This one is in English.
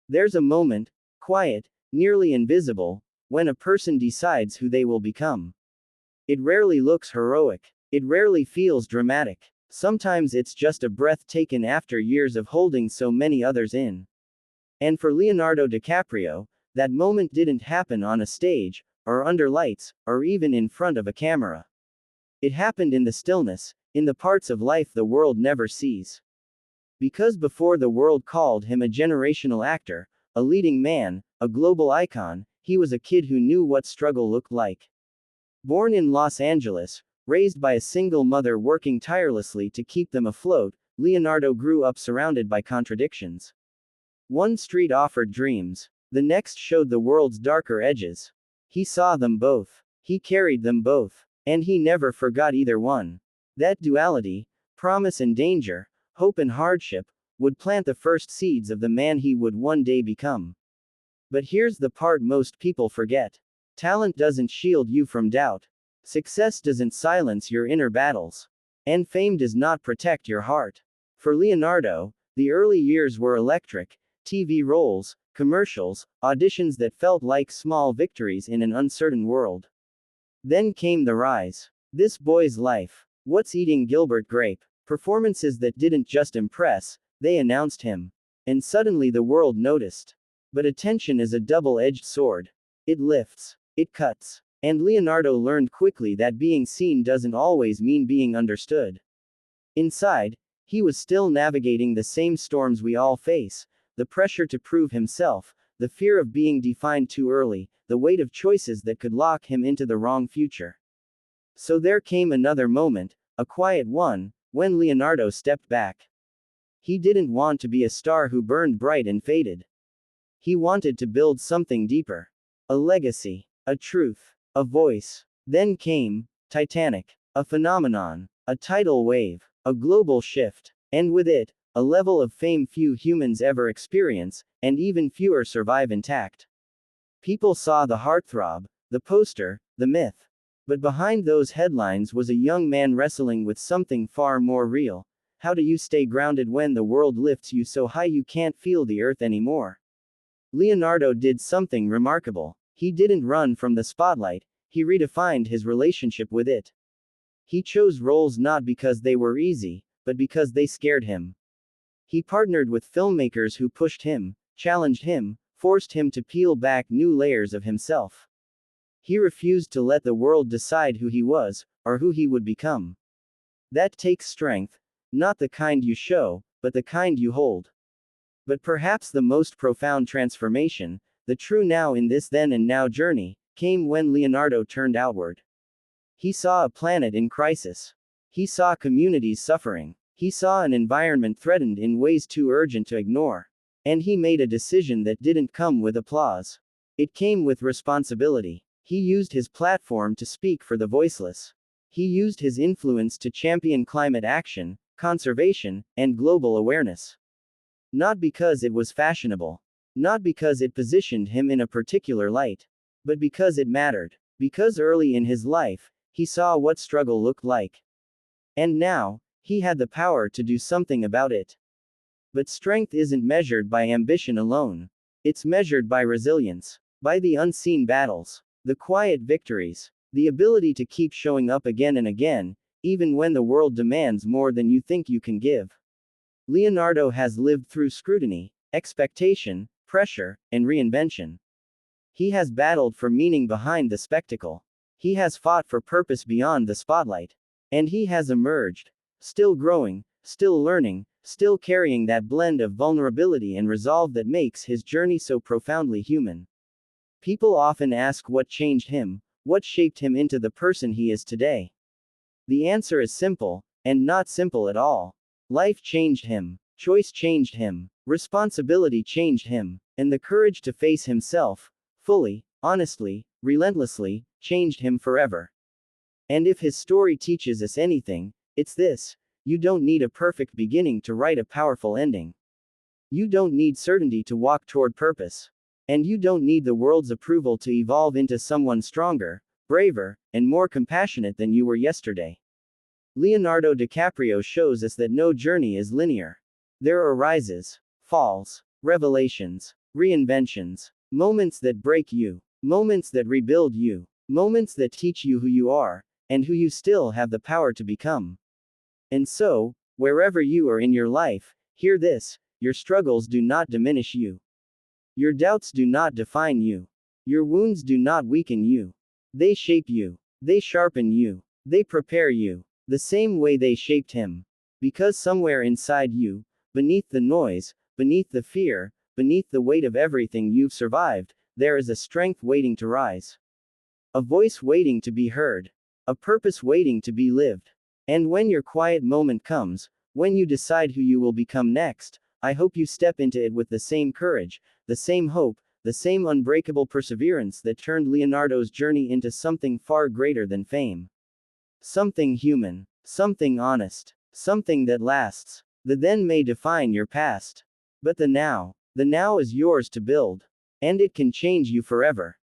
There's a moment, quiet, nearly invisible, when a person decides who they will become. It rarely looks heroic. It rarely feels dramatic. Sometimes it's just a breath taken after years of holding so many others in. And for Leonardo DiCaprio, that moment didn't happen on a stage, or under lights, or even in front of a camera. It happened in the stillness, in the parts of life the world never sees. Because before the world called him a generational actor, a leading man, a global icon, he was a kid who knew what struggle looked like. Born in Los Angeles, raised by a single mother working tirelessly to keep them afloat, Leonardo grew up surrounded by contradictions. One street offered dreams, the next showed the world's darker edges. He saw them both. He carried them both. And he never forgot either one. That duality, promise and danger, hope and hardship, would plant the first seeds of the man he would one day become. But here's the part most people forget. Talent doesn't shield you from doubt. Success doesn't silence your inner battles. And fame does not protect your heart. For Leonardo, the early years were electric. TV roles, commercials, auditions that felt like small victories in an uncertain world. Then came the rise. This boy's life. What's Eating Gilbert Grape? Performances that didn't just impress, they announced him. And suddenly the world noticed. But attention is a double-edged sword. It lifts. It cuts. And Leonardo learned quickly that being seen doesn't always mean being understood. Inside, he was still navigating the same storms we all face, the pressure to prove himself, the fear of being defined too early, the weight of choices that could lock him into the wrong future. So there came another moment, a quiet one, when Leonardo stepped back. He didn't want to be a star who burned bright and faded. He wanted to build something deeper. A legacy. A truth. A voice. Then came Titanic. A phenomenon. A tidal wave. A global shift. And with it, a level of fame few humans ever experience, and even fewer survive intact. People saw the heartthrob, the poster, the myth. But behind those headlines was a young man wrestling with something far more real. How do you stay grounded when the world lifts you so high you can't feel the earth anymore? Leonardo did something remarkable. He didn't run from the spotlight, he redefined his relationship with it. He chose roles not because they were easy, but because they scared him. He partnered with filmmakers who pushed him, challenged him, forced him to peel back new layers of himself. He refused to let the world decide who he was, or who he would become. That takes strength, not the kind you show, but the kind you hold. But perhaps the most profound transformation, the true now in this then and now journey, came when Leonardo turned outward. He saw a planet in crisis. He saw communities suffering. He saw an environment threatened in ways too urgent to ignore. And he made a decision that didn't come with applause. It came with responsibility. He used his platform to speak for the voiceless. He used his influence to champion climate action, conservation, and global awareness. Not because it was fashionable. Not because it positioned him in a particular light. But because it mattered. Because early in his life, he saw what struggle looked like. And now, he had the power to do something about it. But strength isn't measured by ambition alone. It's measured by resilience. By the unseen battles. The quiet victories. The ability to keep showing up again and again, even when the world demands more than you think you can give. Leonardo has lived through scrutiny, expectation, pressure, and reinvention. He has battled for meaning behind the spectacle. He has fought for purpose beyond the spotlight. And he has emerged. Still growing, still learning, still carrying that blend of vulnerability and resolve that makes his journey so profoundly human. People often ask what changed him, what shaped him into the person he is today. The answer is simple, and not simple at all. Life changed him. Choice changed him. Responsibility changed him. And the courage to face himself, fully, honestly, relentlessly, changed him forever. And if his story teaches us anything, it's this: you don't need a perfect beginning to write a powerful ending. You don't need certainty to walk toward purpose. And you don't need the world's approval to evolve into someone stronger, braver, and more compassionate than you were yesterday. Leonardo DiCaprio shows us that no journey is linear. There are rises, falls, revelations, reinventions, moments that break you, moments that rebuild you, moments that teach you who you are, and who you still have the power to become. And so, wherever you are in your life, hear this: your struggles do not diminish you. Your doubts do not define you. Your wounds do not weaken you. They shape you. They sharpen you. They prepare you. The same way they shaped him. Because somewhere inside you, beneath the noise, beneath the fear, beneath the weight of everything you've survived, there is a strength waiting to rise. A voice waiting to be heard. A purpose waiting to be lived. And when your quiet moment comes, when you decide who you will become next, I hope you step into it with the same courage, the same hope, the same unbreakable perseverance that turned Leonardo's journey into something far greater than fame. Something human, something honest, something that lasts. The then may define your past. But the now is yours to build. And it can change you forever.